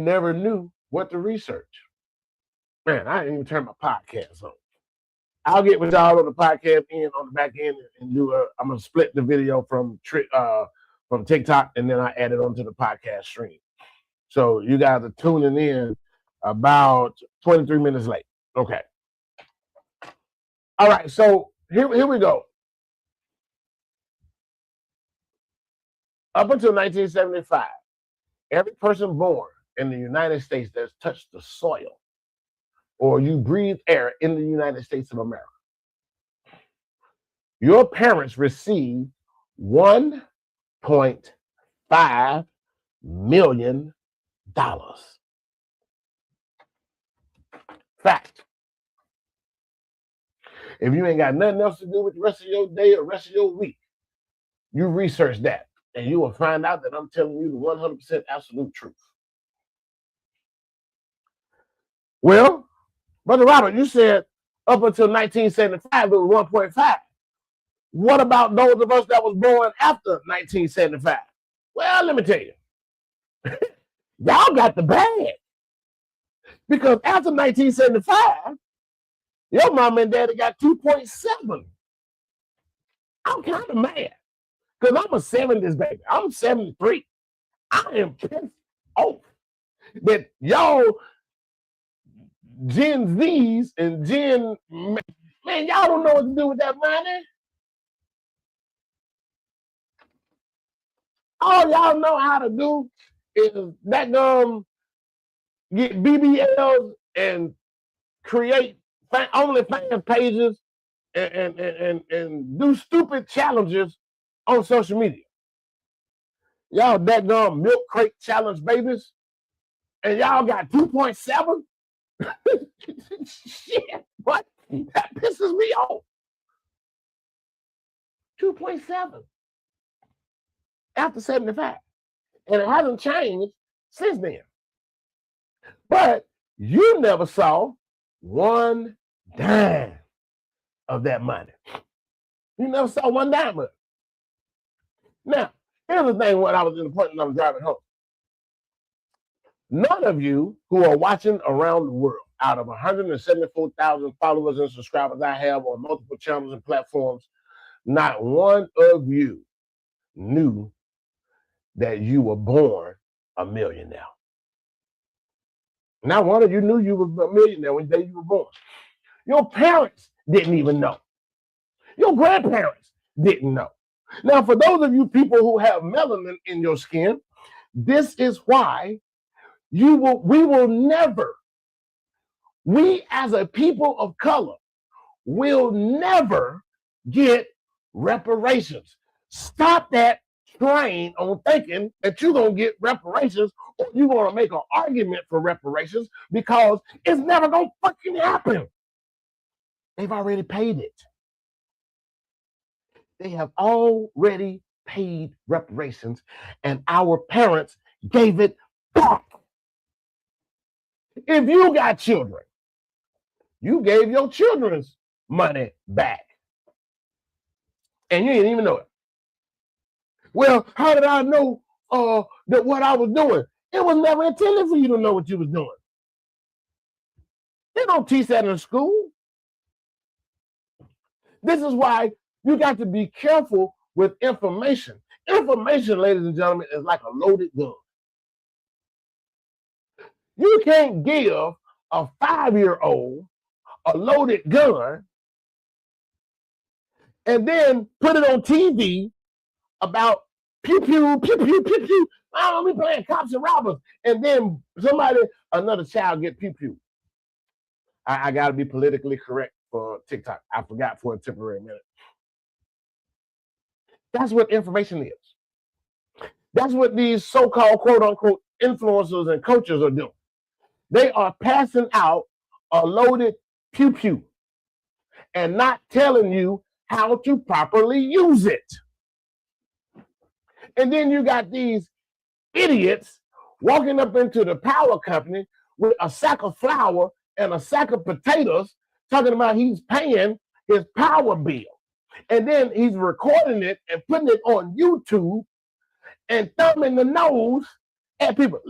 never knew what to research. Man, I didn't even turn my podcast on. I'll get with y'all on the podcast end on the back end and I'm gonna split the video from TikTok and then I add it onto the podcast stream. So you guys are tuning in about 23 minutes late. Okay. All right, so here we go. Up until 1975, every person born in the United States that's touched the soil or you breathe air in the United States of America, your parents received $1.5 million. Fact. If you ain't got nothing else to do with the rest of your day or rest of your week, you research that and you will find out that I'm telling you the 100% absolute truth. Well, Brother Robert, you said up until 1975 it was 1.5. What about those of us that was born after 1975? Well, let me tell you. Y'all got the bag. Because after 1975, your mom and daddy got 2.7. I'm kind of mad. Because I'm a 70s baby. I'm 73. I am pissed off that y'all Gen Zs and man, y'all don't know what to do with that money. All y'all know how to do is that get BBLs and create OnlyFans pages and do stupid challenges on social media. Y'all that milk crate challenge babies, and y'all got 2.7. Shit, what? That pisses me off. 2.7 after 75, and it hasn't changed since then. But you never saw one dime of that money. You never saw one dime of it. Now, here's the thing when I was in the point when I was driving home. None of you who are watching around the world, out of 174,000 followers and subscribers I have on multiple channels and platforms, not one of you knew that you were born a millionaire. Not one of you knew you were a millionaire when the day you were born. Your parents didn't even know. Your grandparents didn't know. Now, for those of you people who have melanin in your skin, this is why we as a people of color will never get reparations. Stop that train on thinking that you're going to get reparations or you're going to make an argument for reparations, because it's never going to fucking happen. They've already paid it. They have already paid reparations, and our parents gave it back. If you got children, you gave your children's money back, and you didn't even know it. Well, how did I know that what I was doing? It was never intended for you to know what you was doing. They don't teach that in school. This is why you got to be careful with information. Information, ladies and gentlemen, is like a loaded gun. You can't give a 5-year-old a loaded gun and then put it on TV about pew, pew, pew, pew, pew, pew. I don't know, we playing cops and robbers. And then another child get pew, pew. I got to be politically correct for TikTok. I forgot for a temporary minute. That's what information is. That's what these so-called quote-unquote influencers and coaches are doing. They are passing out a loaded pew-pew and not telling you how to properly use it. And then you got these idiots walking up into the power company with a sack of flour and a sack of potatoes talking about he's paying his power bill. And then he's recording it and putting it on YouTube and thumbing the nose at people.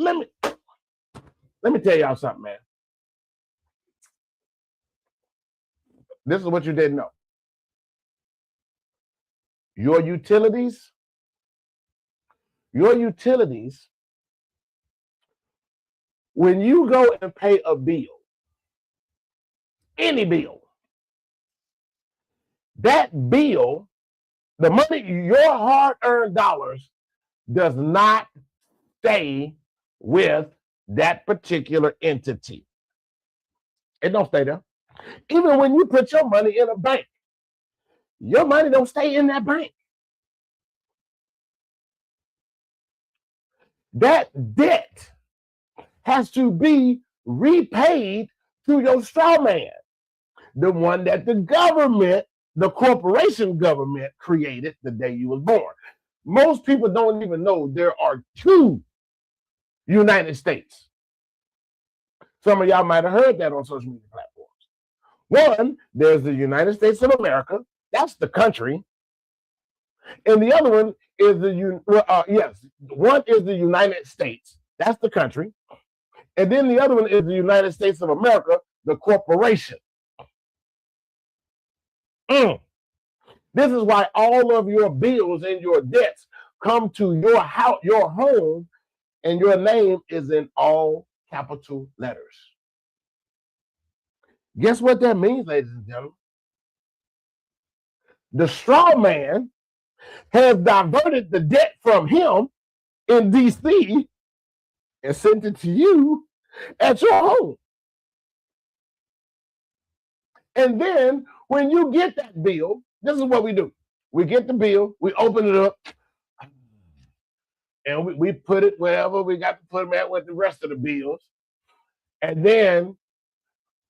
Let me tell y'all something, man. This is what you didn't know. Your utilities, when you go and pay a bill, any bill, that bill, the money, your hard-earned dollars, does not stay with that particular entity. It don't stay there. Even when you put your money in a bank, your money don't stay in that bank. That debt has to be repaid to your straw man, the one that the government, the corporation government, created the day you was born. Most people don't even know there are two United States. Some of y'all might have heard that on social media platforms. One, there's the United States of America. That's the country. And the other one is one is the United States. That's the country. And then the other one is the United States of America, the corporation. This is why all of your bills and your debts come to your house, your home, and your name is in all capital letters. Guess what that means, ladies and gentlemen? The straw man has diverted the debt from him in DC and sent it to you at your home. And then when you get that bill, this is what we do. We get the bill, we open it up, and we put it wherever we got to put them at with the rest of the bills. And then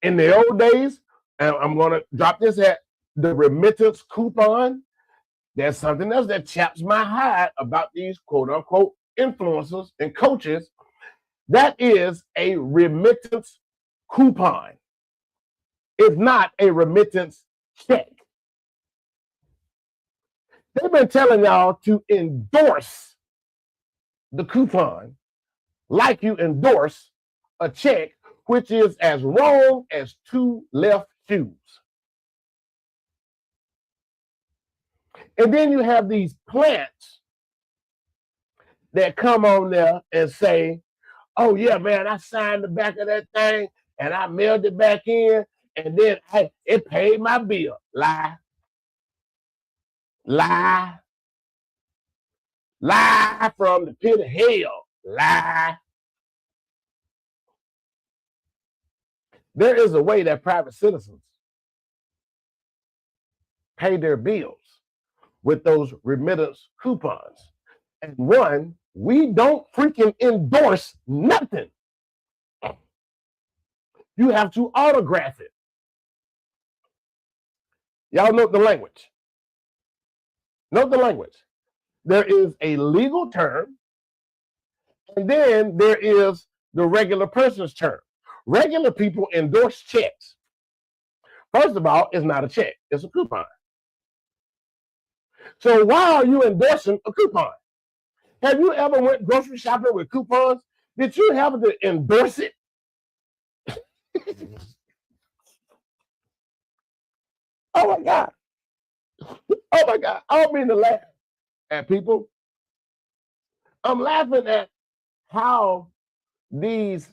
in the old days, and I'm going to drop this at the remittance coupon. There's something else that chaps my hide about these quote unquote influencers and coaches. That is a remittance coupon. It's not a remittance check. They've been telling y'all to endorse the coupon like you endorse a check, which is as wrong as two left shoes. And then you have these plants that come on there and say, oh yeah, man, I signed the back of that thing and I mailed it back in and then it paid my bill. Lie. Lie. Lie from the pit of hell. Lie. There is a way that private citizens pay their bills with those remittance coupons. And one, we don't freaking endorse nothing. You have to autograph it. Y'all know the language. Note the language. There is a legal term, and then there is the regular person's term. Regular people endorse checks. First of all, it's not a check, it's a coupon. So why are you endorsing a coupon? Have you ever went grocery shopping with coupons? Did you have to endorse it? Oh my God. Oh my God. I don't mean to laugh at people. I'm laughing at how these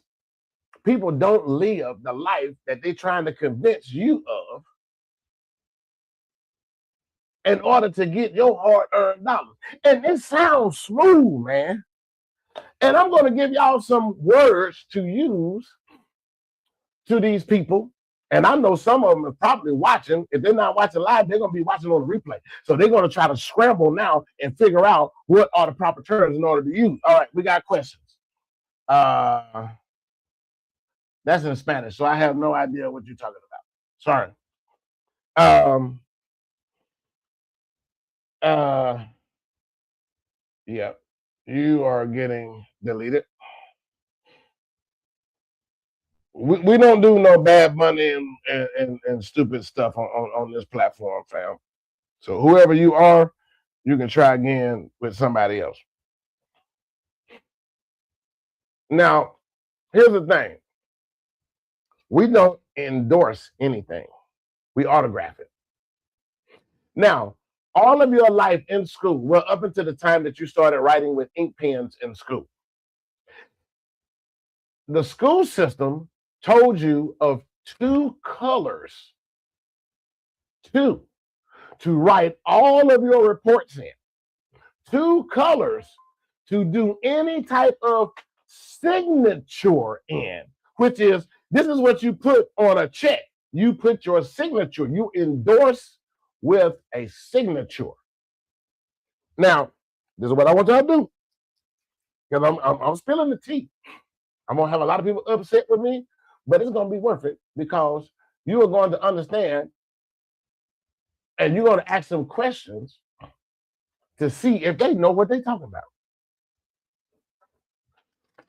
people don't live the life that they're trying to convince you of in order to get your hard-earned dollars. And it sounds smooth, man. And I'm going to give y'all some words to use to these people. And I know some of them are probably watching. If they're not watching live, they're going to be watching on the replay. So they're going to try to scramble now and figure out what are the proper terms in order to use. All right, we got questions. That's in Spanish, so I have no idea what you're talking about. Sorry. Yeah, you are getting deleted. We don't do no bad money and stupid stuff on this platform, fam. So whoever you are, you can try again with somebody else. Now, Here's the thing. We don't endorse anything. We autograph it. Now, all of your life in school, well, up until the time that you started writing with ink pens in school, the school system told you of two colors, two, to write all of your reports in, two colors to do any type of signature in, which is, this is what you put on a check. You put your signature, you endorse with a signature. Now, this is what I want y'all to do, because I'm spilling the tea. I'm going to have a lot of people upset with me, but it's going to be worth it, because you are going to understand and you're going to ask them questions to see if they know what they're talking about.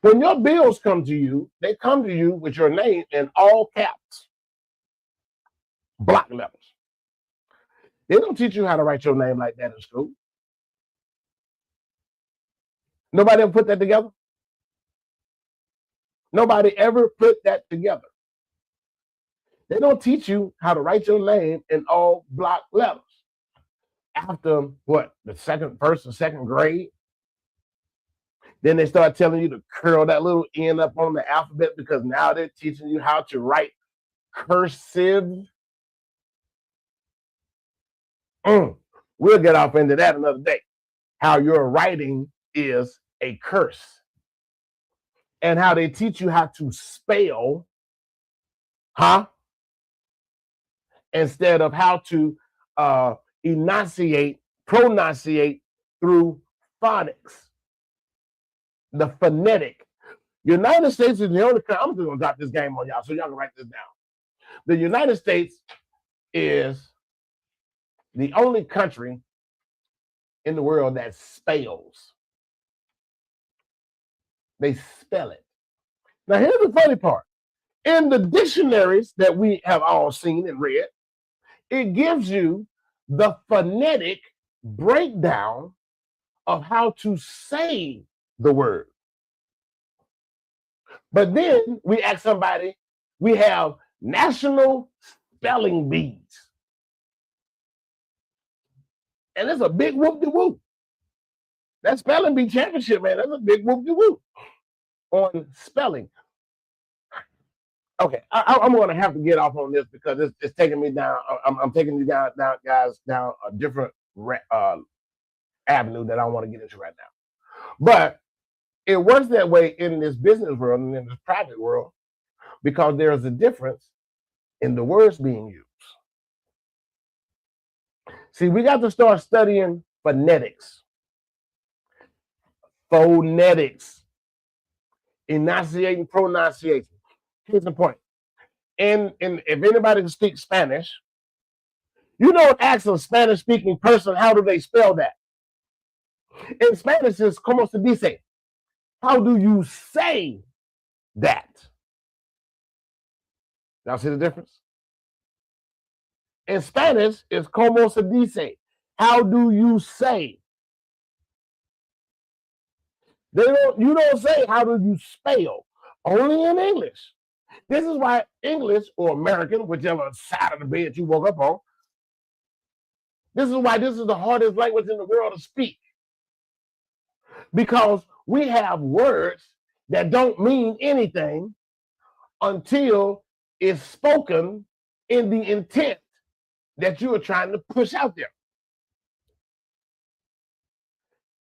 When your bills come to you, they come to you with your name in all caps, block letters. They don't teach you how to write your name like that in school. Nobody ever put that together? Nobody ever put that together. They don't teach you how to write your name in all block letters. After what, the first or second grade, then they start telling you to curl that little N up on the alphabet, because now they're teaching you how to write cursive. We'll get off into that another day. How your writing is a curse, and how they teach you how to spell, instead of how to pronunciate through phonics, the phonetic. United States is the only country. I'm just gonna drop this game on y'all so y'all can write this down. The United States is the only country in the world that spells. They spell it. Now, here's the funny part. In the dictionaries that we have all seen and read, it gives you the phonetic breakdown of how to say the word. But then we ask somebody, we have national spelling bees. And it's a big whoop-de-whoop. That spelling bee championship, man, that's a big whoop-de-whoop on spelling. Okay, I'm going to have to get off on this, because it's taking me down. I'm taking you down, guys, down a different avenue that I want to get into right now. But it works that way in this business world and in this private world, because there is a difference in the words being used. See, we got to start studying phonetics, enunciating, pronunciation. Here's the point. And if anybody can speak Spanish, you don't ask a Spanish-speaking person, how do they spell that? In Spanish, it's como se dice. How do you say that? Y'all see the difference? In Spanish, it's como se dice. How do you say? You don't say, how do you spell? Only in English. This is why English, or American, whichever side of the bed you woke up on, this is why this is the hardest language in the world to speak. Because we have words that don't mean anything until it's spoken in the intent that you are trying to push out there.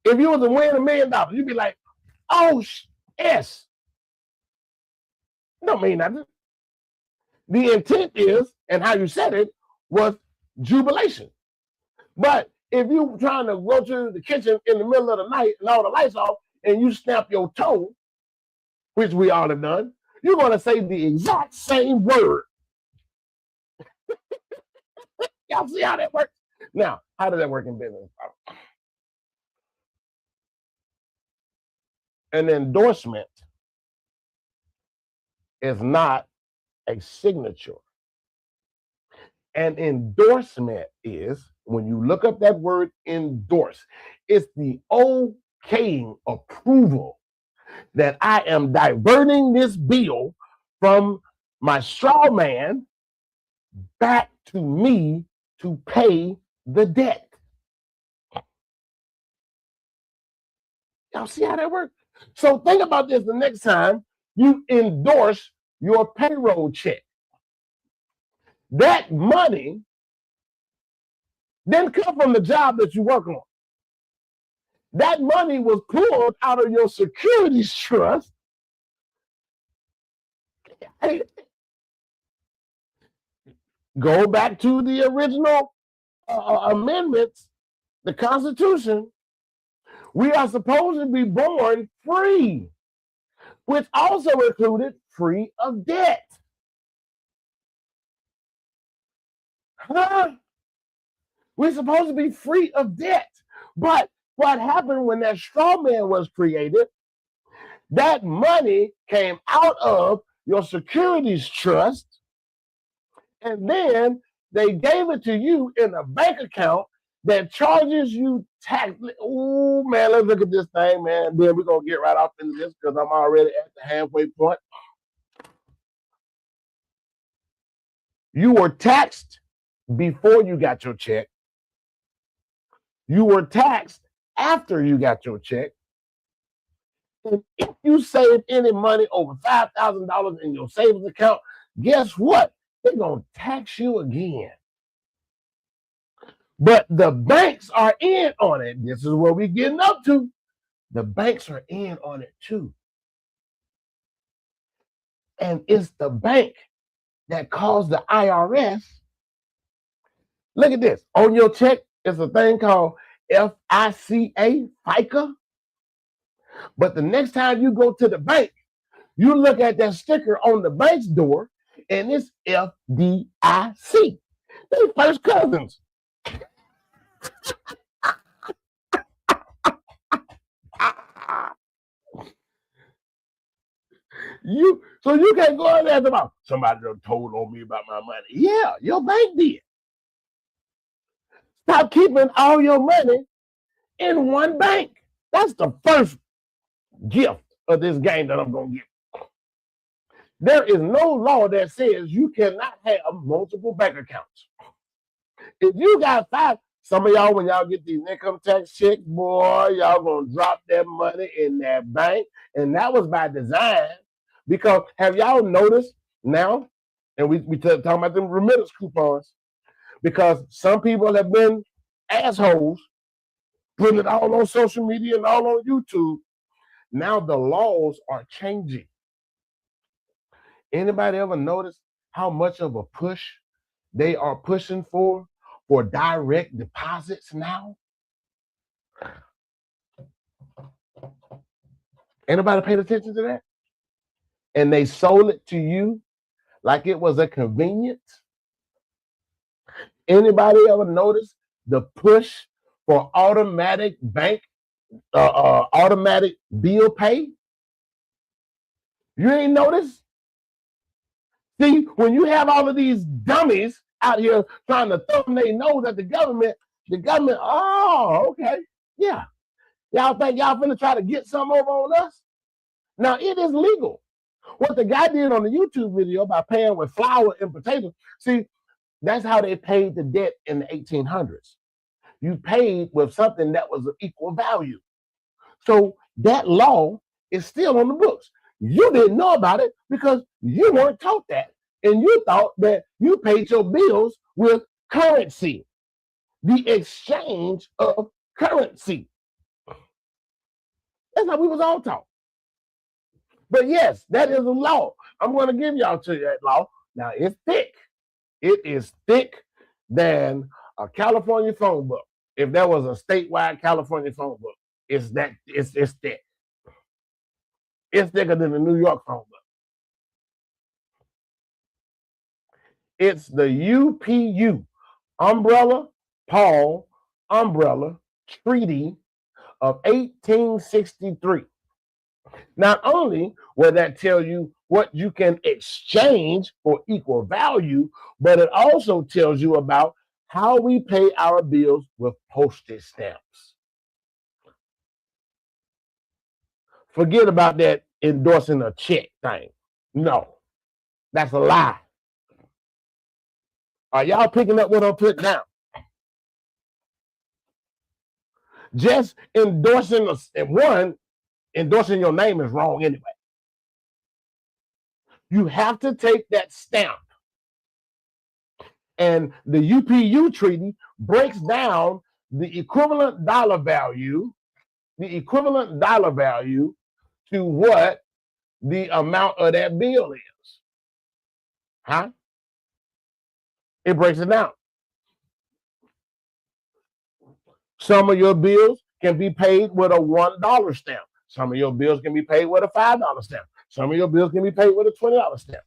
If you was to win $1 million, you'd be like, oh, yes. Don't mean nothing. The intent is, and how you said it, was jubilation. But if you're trying to go to the kitchen in the middle of the night and all the lights off, and you snap your toe, which we all have done, you're going to say the exact same word. Y'all see how that works? Now, how does that work in business? An endorsement is not a signature. An endorsement is, when you look up that word endorse, it's the okaying, approval that I am diverting this bill from my straw man back to me to pay the debt. Y'all see how that works? So think about this the next time you endorse your payroll check. That money didn't come from the job that you work on. That money was pulled out of your securities trust. Hey, go back to the original amendments, the Constitution. We are supposed to be born free, which also included free of debt. Huh? We're supposed to be free of debt. But what happened when that straw man was created, that money came out of your securities trust, and then they gave it to you in a bank account that charges you tax. Oh man, let's look at this thing, man. Then we're gonna get right off into this because I'm already at the halfway point. You were taxed before you got your check. You were taxed after you got your check. And if you save any money over $5,000 in your savings account, guess what? They're going to tax you again. But the banks are in on it. This is what we're getting up to. The banks are in on it too. And it's the bank that calls the IRS. Look at this. On your check, it's a thing called FICA, FICA. But the next time you go to the bank, you look at that sticker on the bank's door, and it's FDIC. They're first cousins. So you can't go in there and about somebody told on me about my money. Yeah, your bank did. Stop keeping all your money in one bank. That's the first gift of this game that I'm going to give. There is no law that says you cannot have multiple bank accounts. If you got five, some of y'all, when y'all get these income tax checks, boy, y'all going to drop that money in that bank. And that was by design. Because have y'all noticed now, and we talking about them remittance coupons, because some people have been assholes, putting it all on social media and all on YouTube. Now the laws are changing. Anybody ever notice how much of a push they are pushing for direct deposits now? Anybody paid attention to that? And they sold it to you like it was a convenience. Anybody ever notice the push for automatic bank, automatic bill pay? You ain't noticed? See, when you have all of these dummies out here trying to thumb their nose at the government, oh, okay, yeah. Y'all think y'all finna try to get some over on us? Now, it is legal. What the guy did on the YouTube video by paying with flour and potatoes, see, that's how they paid the debt in the 1800s. You paid with something that was of equal value. So that law is still on the books. You didn't know about it because you weren't taught that. And you thought that you paid your bills with currency, the exchange of currency. That's how we was all taught. But yes, that is a law. I'm going to give y'all to that law. Now, it's thick. It is thick than a California phone book. If there was a statewide California phone book, it's thick. It's thicker than the New York phone book. It's the UPU, Umbrella Paul Umbrella Treaty of 1863. Not only will that tell you what you can exchange for equal value, but it also tells you about how we pay our bills with postage stamps. Forget about that endorsing a check thing. No, that's a lie. Are y'all picking up what I'm putting down? Just endorsing endorsing your name is wrong anyway. You have to take that stamp. And the UPU treaty breaks down the equivalent dollar value to what the amount of that bill is. Huh? It breaks it down. Some of your bills can be paid with a $1 stamp. Some of your bills can be paid with a $5 stamp. Some of your bills can be paid with a $20 stamp.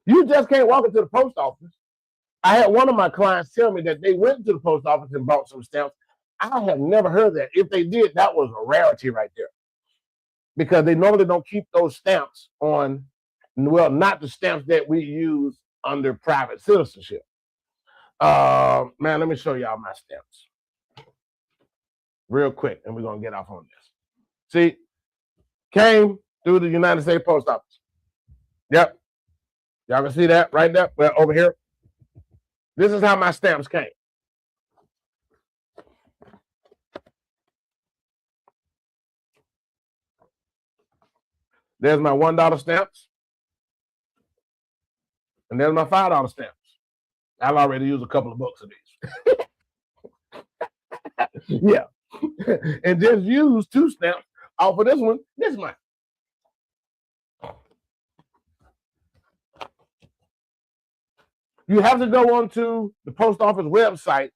You just can't walk into the post office. I had one of my clients tell me that they went to the post office and bought some stamps. I have never heard that. If they did, that was a rarity right there. Because they normally don't keep those stamps on, well, not the stamps that we use under private citizenship. Man, let me show y'all my stamps real quick, and we're going to get off on this. See, came through the United States Post Office. Yep. Y'all can see that right there? Well, over here. This is how my stamps came. There's my $1 stamps. And there's my $5 stamps. I've already used a couple of books of these. Yeah. And just use 2 stamps off of this one, this one. You have to go onto the post office website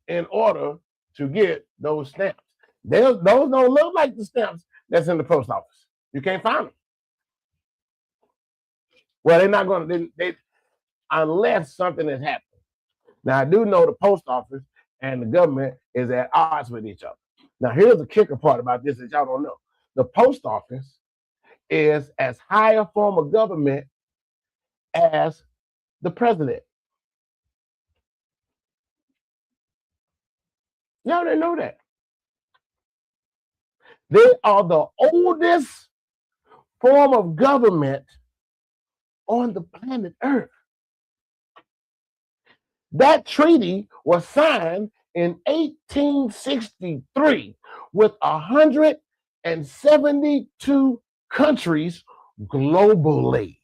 in order to get those stamps. Those don't look like the stamps that's in the post office. You can't find them. Well, they're not going to, unless something has happened. Now, I do know the post office and the government is at odds with each other. Now, here's the kicker part about this that y'all don't know. The post office is as high a form of government as the president. Y'all didn't know that. They are the oldest form of government on the planet Earth. That treaty was signed in 1863 with 172 countries globally.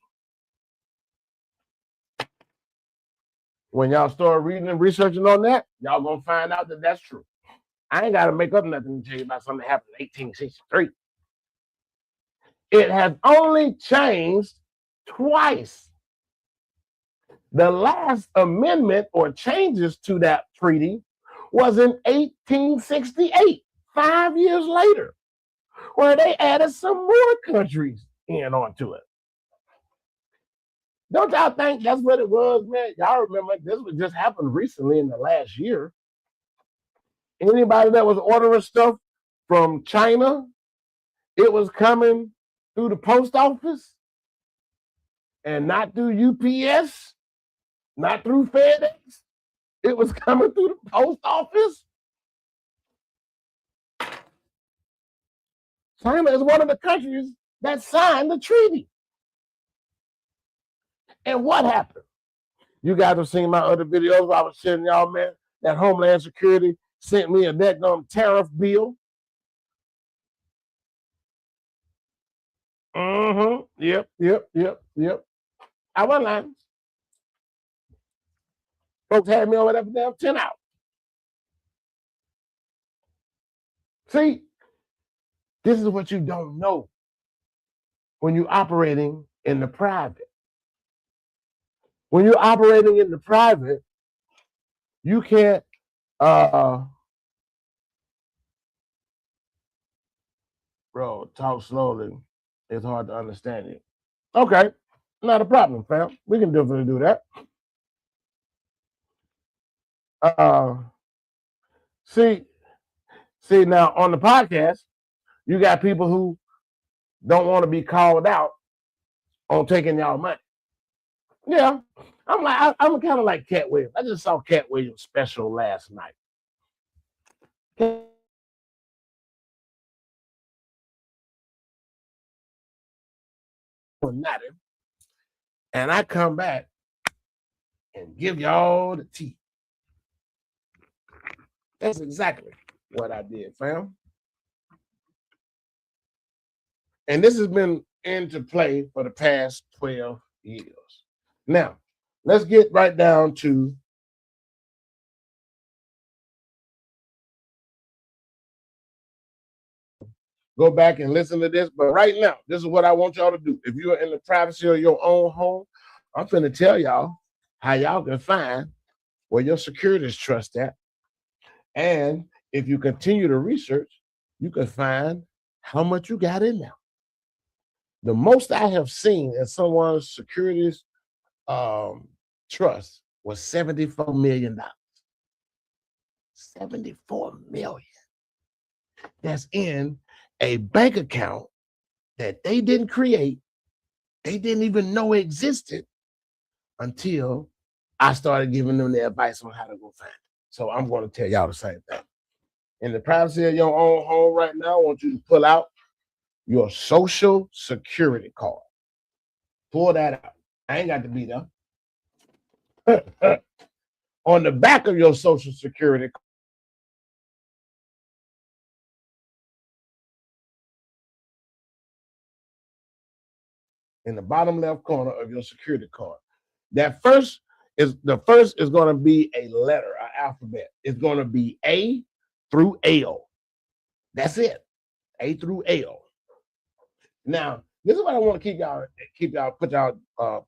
When y'all start reading and researching on that, y'all gonna find out that that's true. I ain't got to make up nothing to tell you about something that happened in 1863. It has only changed twice. The last amendment or changes to that treaty was in 1868, 5 years later, where they added some more countries in onto it. Don't y'all think that's what it was, man? Y'all remember this was just happened recently in the last year. Anybody that was ordering stuff from China, it was coming through the post office and not through UPS, not through FedEx. It was coming through the post office. China is one of the countries that signed the treaty. And what happened? You guys have seen my other videos where I was telling y'all, man, that Homeland Security sent me a deckgum tariff bill. Yep. I wasn't lying. Folks had me over there for damn 10 hours. See, this is what you don't know when you're operating in the private. When you're operating in the private, you can't bro, talk slowly. It's hard to understand you. Okay, not a problem, fam. We can definitely do that. See now on the podcast, you got people who don't want to be called out on taking y'all money. Yeah, I'm kind of like Cat Williams. I just saw Cat Williams' special last night. nothing, and I come back and give y'all the tea. That's exactly what I did, fam. And this has been into play for the past 12 years. Now, let's get right down to go back and listen to this. But right now, this is what I want y'all to do. If you're in the privacy of your own home, I'm going to tell y'all how y'all can find where your securities trust at. And if you continue to research, you can find how much you got in there. The most I have seen in someone's securities trust was $74 million. $74 million. That's in a bank account that they didn't create. They didn't even know existed until I started giving them the advice on how to go find it. So I'm going to tell y'all the same thing. In the privacy of your own home right now, I want you to pull out your social security card. Pull that out. I ain't got to be there. On the back of your social security card, in the bottom left corner of your security card, the first is going to be a letter, an alphabet. It's going to be A through L. That's it. A through L. Now, this is what I want to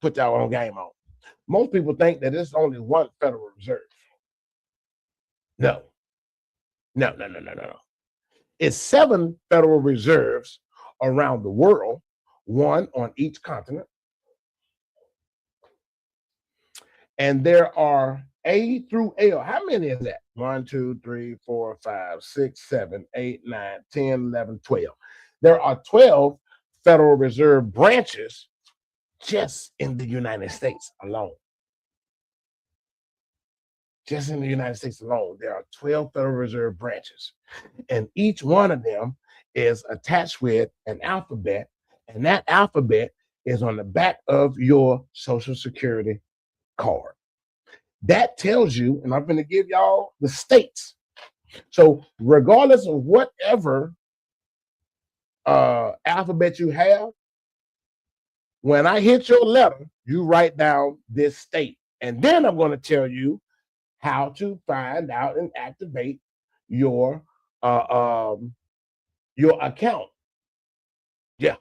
put y'all on game on. Most people think that there's only one Federal Reserve. No. It's 7 Federal Reserves around the world, one on each continent. And there are A through L. How many is that? 1, 2, 3, 4, 5, 6, 7, 8, 9, 10, 11, 12. There are 12 Federal Reserve branches just in the United States alone. Just in the United States alone, there are 12 Federal Reserve branches. And each one of them is attached with an alphabet. And that alphabet is on the back of your Social Security card. That tells you, and I'm going to give y'all the states. So regardless of whatever alphabet you have, when I hit your letter, you write down this state. And then I'm going to tell you how to find out and activate your account. Yeah.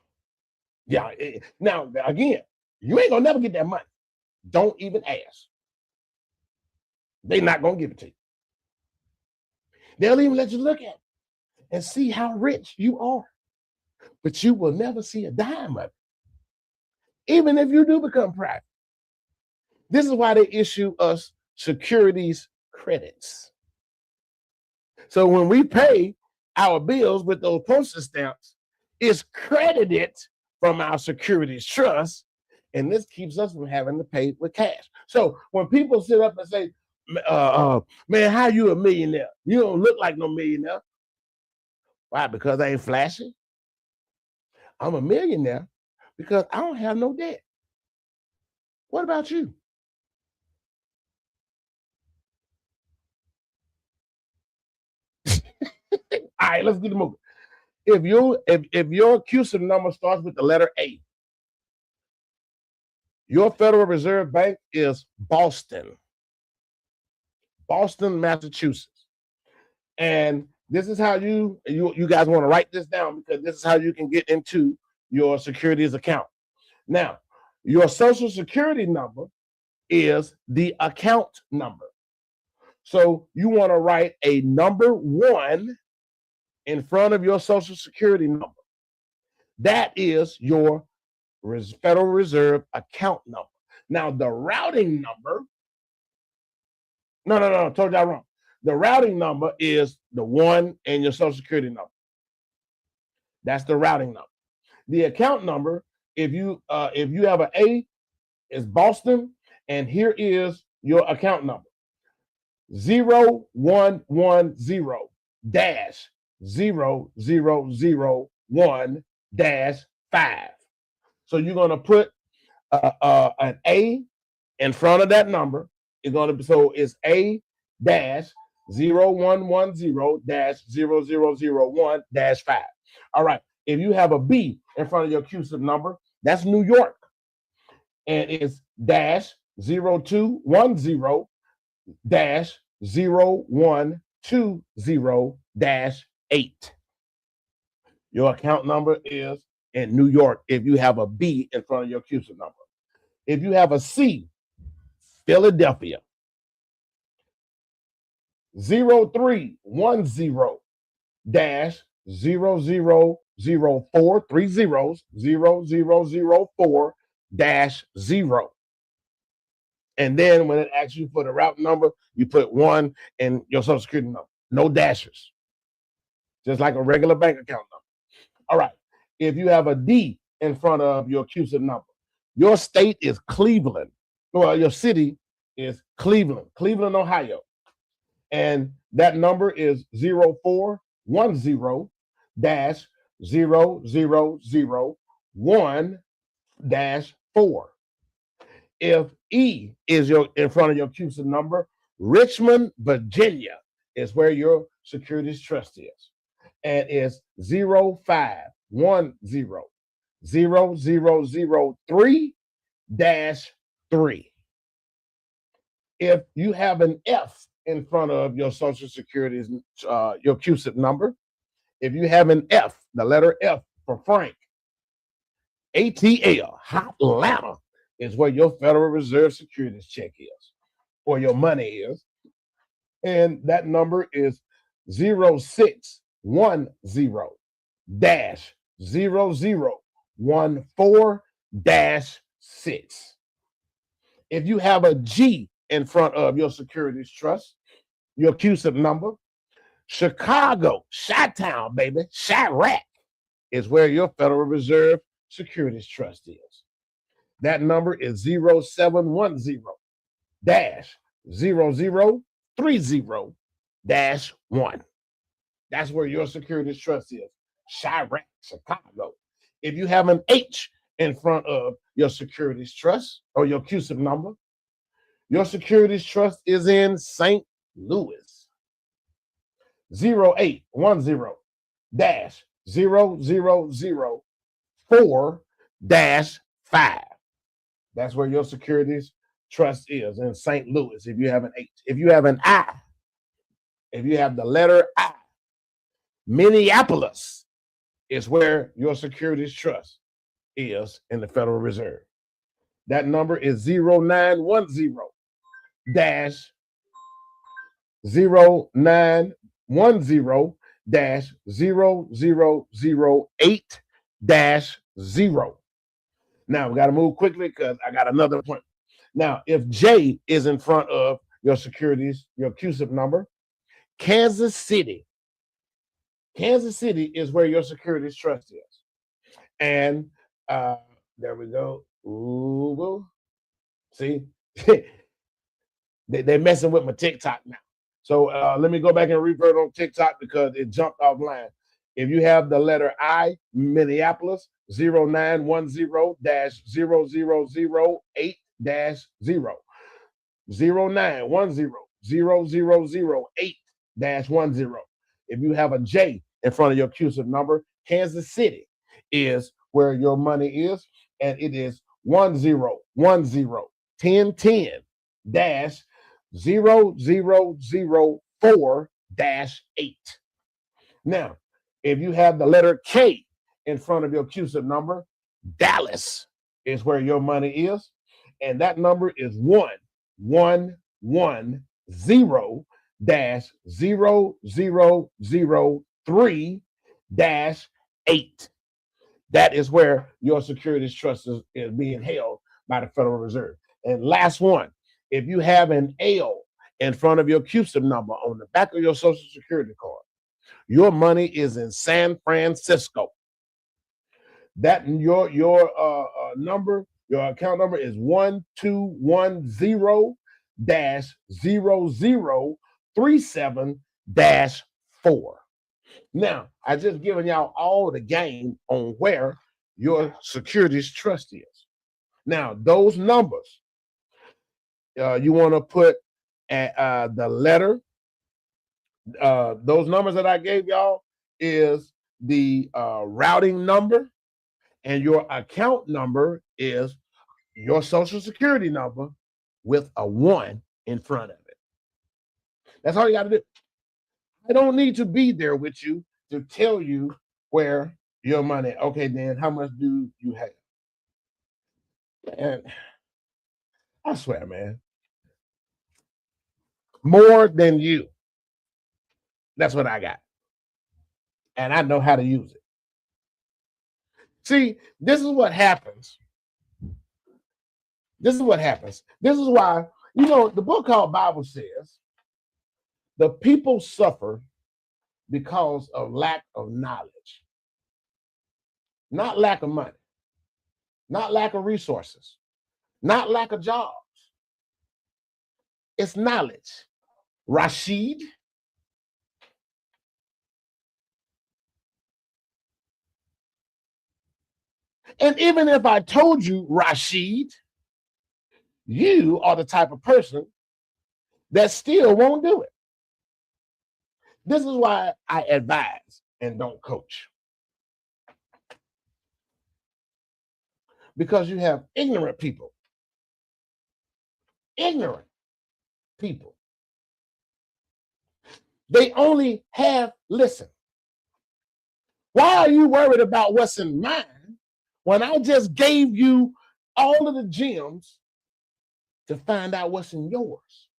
Now, again, you ain't going to never get that money. Don't even ask. They're not going to give it to you. They'll even let you look at it and see how rich you are. But you will never see a dime of it, even if you do become private. This is why they issue us securities credits. So when we pay our bills with those postage stamps, it's credited from our securities trust, and this keeps us from having to pay with cash. So when people sit up and say, man, how you a millionaire? You don't look like no millionaire. Why? Because I ain't flashy? I'm a millionaire because I don't have no debt. What about you? All right, let's get the movie. If your CUSIP number starts with the letter A, your Federal Reserve Bank is Boston, Massachusetts. And this is how you guys want to write this down, because this is how you can get into your securities account. Now, your Social Security number is the account number. So you want to write a number 1 in front of your Social Security number. That is your Federal Reserve account number. Now, the routing number, no, told y'all wrong. The routing number is the 1 in your Social Security number. That's the routing number. The account number, if you have an A, is Boston, and here is your account number: 0110 -0001 -5. So you're going to put an A in front of that number. It's going to be, so it's A dash 0110 dash 0001 dash 5. All right. If you have a B in front of your CUSIP number, that's New York. And it's dash 0210 dash 0120 dash 8. Your account number is in New York if you have a B in front of your CUSIP number. If you have a C, Philadelphia, 0310 dash 0004, 3 zeros, 0004 dash 0. And then when it asks you for the route number, you put 1 and your social security number. No dashes. Just like a regular bank account number. All right. If you have a D in front of your CUSIP number, your state is Cleveland. Well, your city is Cleveland, Ohio. And that number is 0410 dash 0001 dash 4. If E is in front of your CUSIP number, Richmond, Virginia is where your Securities Trust is. And it's 0510 0003 dash 3. If you have an F in front of your Social Security's, your CUSIP number, if you have an F, the letter F for Frank, ATL, Atlanta, is where your Federal Reserve Securities check is, or your money is. And that number is 0610 dash 0014 dash 6. If you have a G in front of your Securities Trust, your CUSIP number, Chicago, Chi-Town, baby, Chirac is where your Federal Reserve Securities Trust is. That number is 0710 dash 0030 dash 1. That's where your Securities Trust is. Chirac, Chicago. If you have an H in front of your Securities Trust or your CUSIP number, your Securities Trust is in St. Louis. 0810 dash 0004 dash 5. That's where your Securities Trust is in St. Louis. If you have an H, if you have an I, if you have the letter I, Minneapolis is where your Securities Trust is in the Federal Reserve. That number is 0910 dash 0910 dash 0008 dash 0. Now we got to move quickly because I got another point. Now, if J is in front of your securities, your CUSIP number, Kansas City is where your Securities Trust is. And there we go. Ooh, see, they're messing with my TikTok now. So let me go back and revert on TikTok because it jumped offline. If you have the letter I, Minneapolis, 0910 dash 0008 dash 0. 0910 0008 dash 10. If you have a J in front of your CUSIP number, Kansas City is where your money is, and it is 1010 dash 0004 dash 8. Now, if you have the letter K in front of your CUSIP number, Dallas is where your money is, and that number is 1110 dash 0003 dash 8. That is where your Securities Trust is being held by the Federal Reserve. And last one, if you have an L in front of your CUSIP number on the back of your Social Security card, your money is in San Francisco. That your number, your account number is 1210 dash 0037 dash 4. Now, I just given y'all all the game on where your Securities Trust is. Now, those numbers, you want to put the letter. Those numbers that I gave y'all is the routing number, and your account number is your Social Security number with a 1 in front of it. That's all you got to do. I don't need to be there with you to tell you where your money. Okay, then how much do you have? And I swear, man, more than you. That's what I got. And I know how to use it. See, this is what happens. This is what happens. This is why, the book called Bible says, the people suffer because of lack of knowledge. Not lack of money. Not lack of resources. Not lack of jobs. It's knowledge. Rashid. And even if I told you, Rashid, you are the type of person that still won't do it. This is why I advise and don't coach. Because you have ignorant people. Ignorant people. They only listen. Why are you worried about what's in mine when I just gave you all of the gems to find out what's in yours?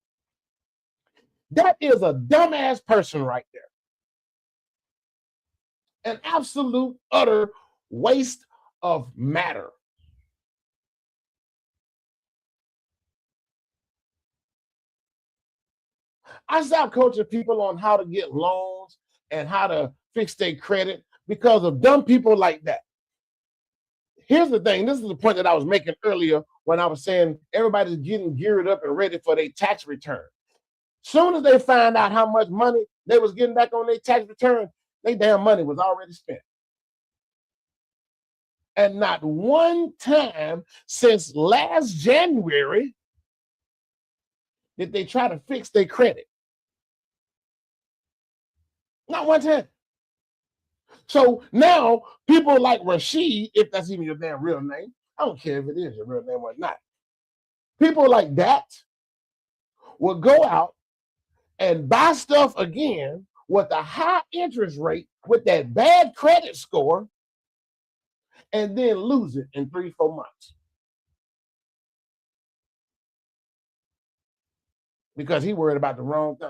That is a dumbass person right there. An absolute, utter waste of matter. I stopped coaching people on how to get loans and how to fix their credit because of dumb people like that. Here's the thing. This is the point that I was making earlier when I was saying everybody's getting geared up and ready for their tax return. Soon as they find out how much money they was getting back on their tax return, their damn money was already spent. And not one time since last January did they try to fix their credit. Not one time. So now people like Rashid, if that's even your damn real name, I don't care if it is your real name or not. People like that will go out and buy stuff again with a high interest rate with that bad credit score and then lose it in 3-4 months. Because he worried about the wrong thing.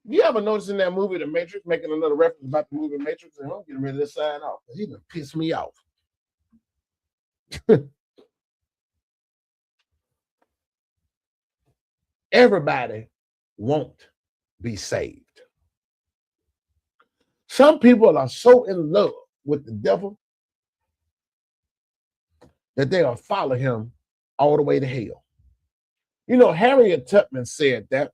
You ever notice in that movie, The Matrix, making another reference about the movie Matrix, and I'm getting ready to sign off. He done pissed me off. Everybody won't be saved. Some people are so in love with the devil that they'll follow him all the way to hell. Harriet Tubman said that.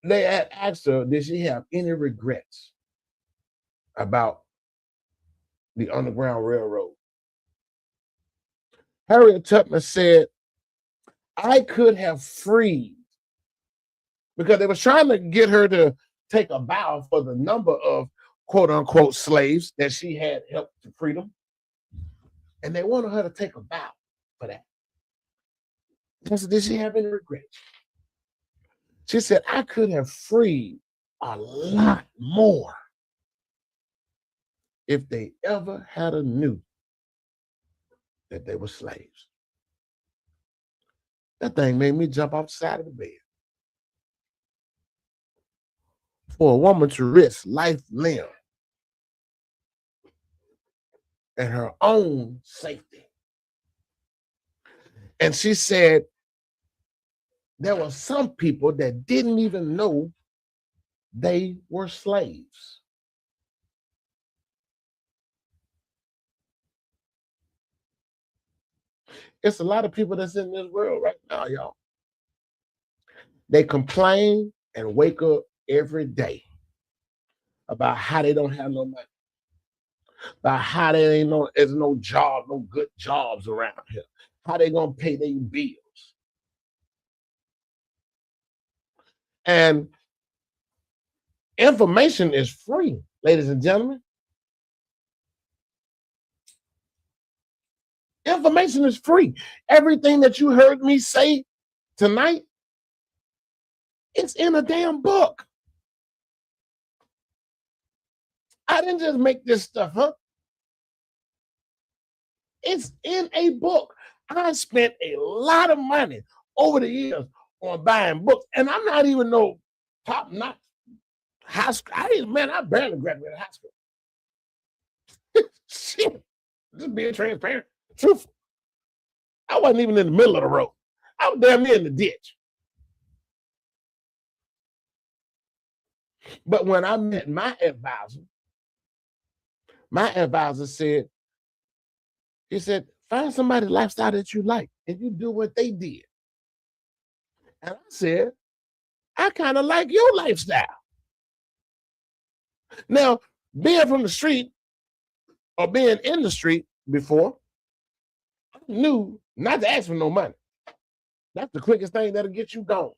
They had asked her, did she have any regrets about the Underground Railroad? Harriet Tubman said, I could have freed, because they was trying to get her to take a vow for the number of quote unquote slaves that she had helped to freedom. And they wanted her to take a vow for that. I said, did she have any regrets? She said, I could have freed a lot more if they ever had a knew that they were slaves. That thing made me jump off the side of the bed. For a woman to risk life, limb, and her own safety. And she said, there were some people that didn't even know they were slaves. It's a lot of people that's in this world right now, y'all. They complain and wake up every day about how they don't have no money, about how there's no job, no good jobs around here, how they gonna pay their bills. And information is free, ladies and gentlemen. Information is free. Everything that you heard me say tonight, it's in a damn book. I didn't just make this stuff up. It's in a book. I spent a lot of money over the years on buying books, and I'm not even no top-notch high school. I barely graduated high school. Shit, just being transparent, truthful. I wasn't even in the middle of the road. I was damn near in the ditch. But when I met my advisor said, he said, find somebody's lifestyle that you like and you do what they did. And I said, I kind of like your lifestyle. Now, being from the street or being in the street before, I knew not to ask for no money. That's the quickest thing that'll get you gone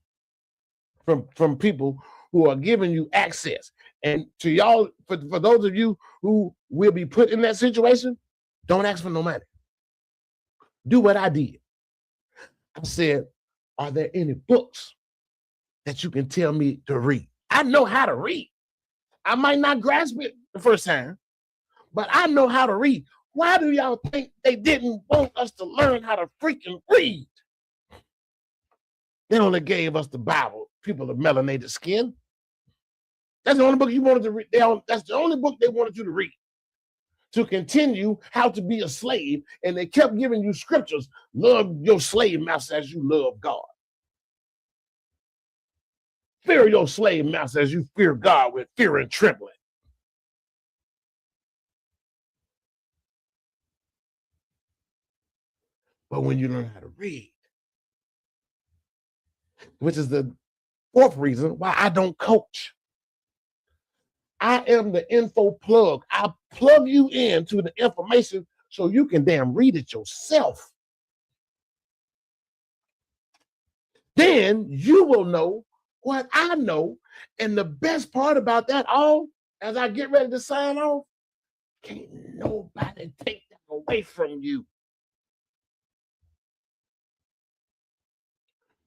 from people who are giving you access. And to y'all, for those of you who will be put in that situation, don't ask for no money. Do what I did. I said, are there any books that you can tell me to read? I know how to read. I might not grasp it the first time, but I know how to read. Why do y'all think they didn't want us to learn how to freaking read? They only gave us the Bible, people of melanated skin. That's the only book you wanted to read. That's the only book they wanted you to read, to continue how to be a slave. And they kept giving you scriptures. Love your slave master as you love God. Fear your slave master as you fear God with fear and trembling. But when you learn how to read, which is the fourth reason why I don't coach. I am the info plug. I plug you into the information so you can damn read it yourself. Then you will know what I know. And the best part about that all, as I get ready to sign off, can't nobody take that away from you.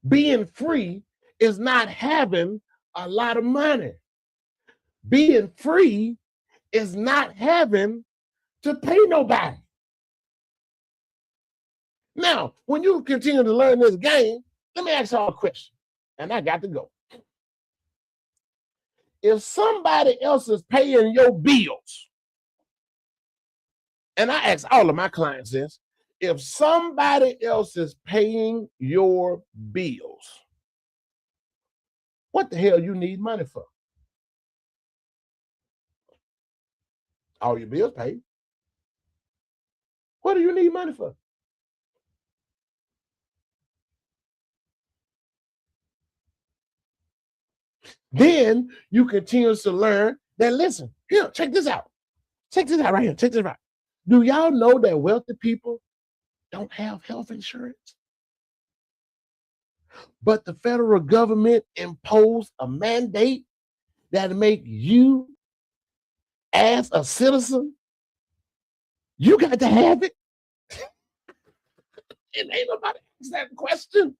Being free is not having a lot of money. Being free is not having to pay nobody. Now, when you continue to learn this game, let me ask y'all a question, and I got to go. If somebody else is paying your bills, and I ask all of my clients this, if somebody else is paying your bills, what the hell you need money for? All your bills paid. What do you need money for? Then you continue to learn that, listen, here, check this out. Check this out right here. Check this out. Do y'all know that wealthy people don't have health insurance? But the federal government imposed a mandate that make you, as a citizen, you got to have it. And ain't nobody asked that question.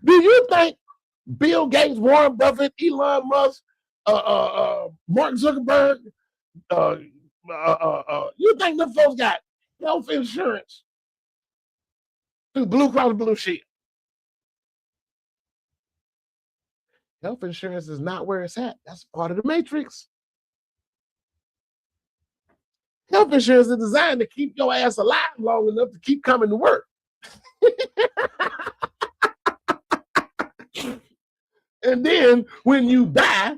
Do you think Bill Gates, Warren Buffett, Elon Musk, Mark Zuckerberg, you think them folks got health insurance through Blue Cross Blue Shield? Health insurance is not where it's at. That's part of the matrix. Health insurance is designed to keep your ass alive long enough to keep coming to work. And then when you die,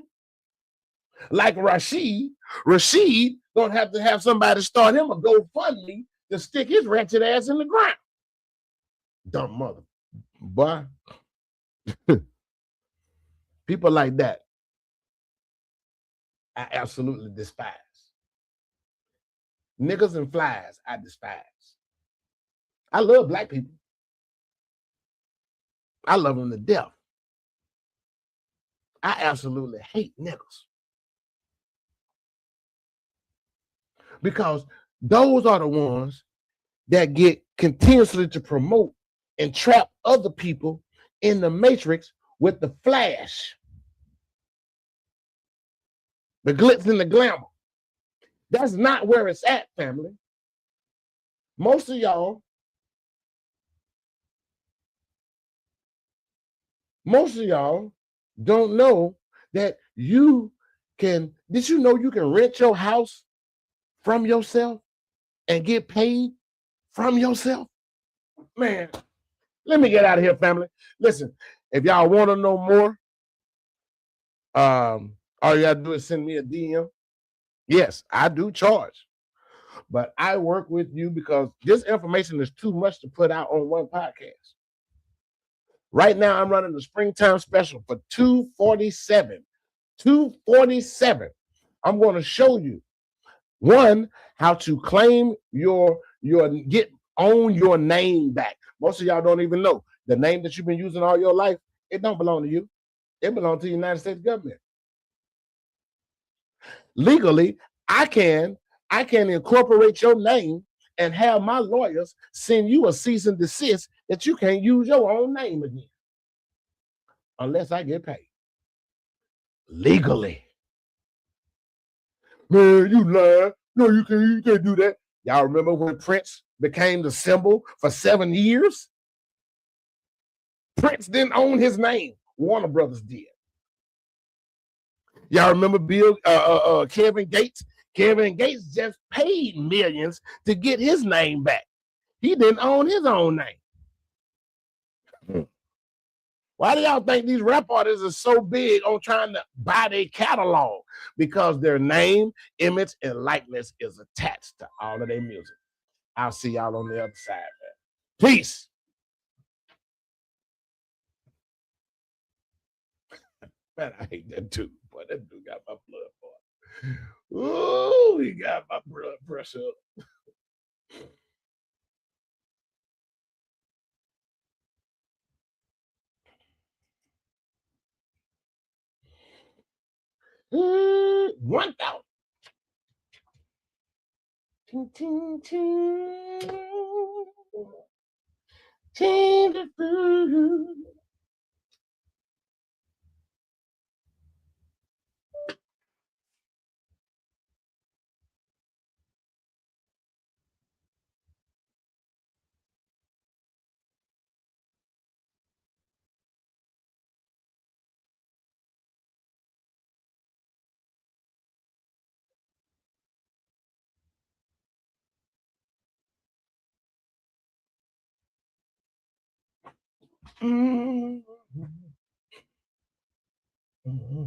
like Rashid gonna have to have somebody start him a GoFundMe to stick his wretched ass in the ground. Dumb mother. Boy. People like that I absolutely despise. Niggas and flies, I despise. I love black people. I love them to death. I absolutely hate niggas. Because those are the ones that get continuously to promote and trap other people in the matrix with the flash, the glitz and the glamour. That's not where it's at, family. Most of y'all don't know that did you know you can rent your house from yourself and get paid from yourself? Man, let me get out of here, family. Listen, if y'all want to know more, all you gotta do is send me a DM. Yes, I do charge, but I work with you because this information is too much to put out on one podcast. Right now, I'm running the springtime special for $247. $247. I'm going to show you one how to claim your own your name back. Most of y'all don't even know the name that you've been using all your life. It don't belong to you. It belongs to the United States government. Legally, I can incorporate your name and have my lawyers send you a cease and desist that you can't use your own name again unless I get paid legally. Man, you lying. No, you can't do that. Y'all remember when Prince became the symbol for 7 years? Prince didn't own his name. Warner Brothers did. Y'all remember Kevin Gates? Kevin Gates just paid millions to get his name back. He didn't own his own name. Why do y'all think these rap artists are so big on trying to buy their catalog? Because their name, image, and likeness is attached to all of their music. I'll see y'all on the other side, man. Peace. Man, I hate that dude. Boy, that dude got my blood, boy. Ooh, he got my blood pressure up. $1,000. Change the food. Mm-hmm. Mm-hmm.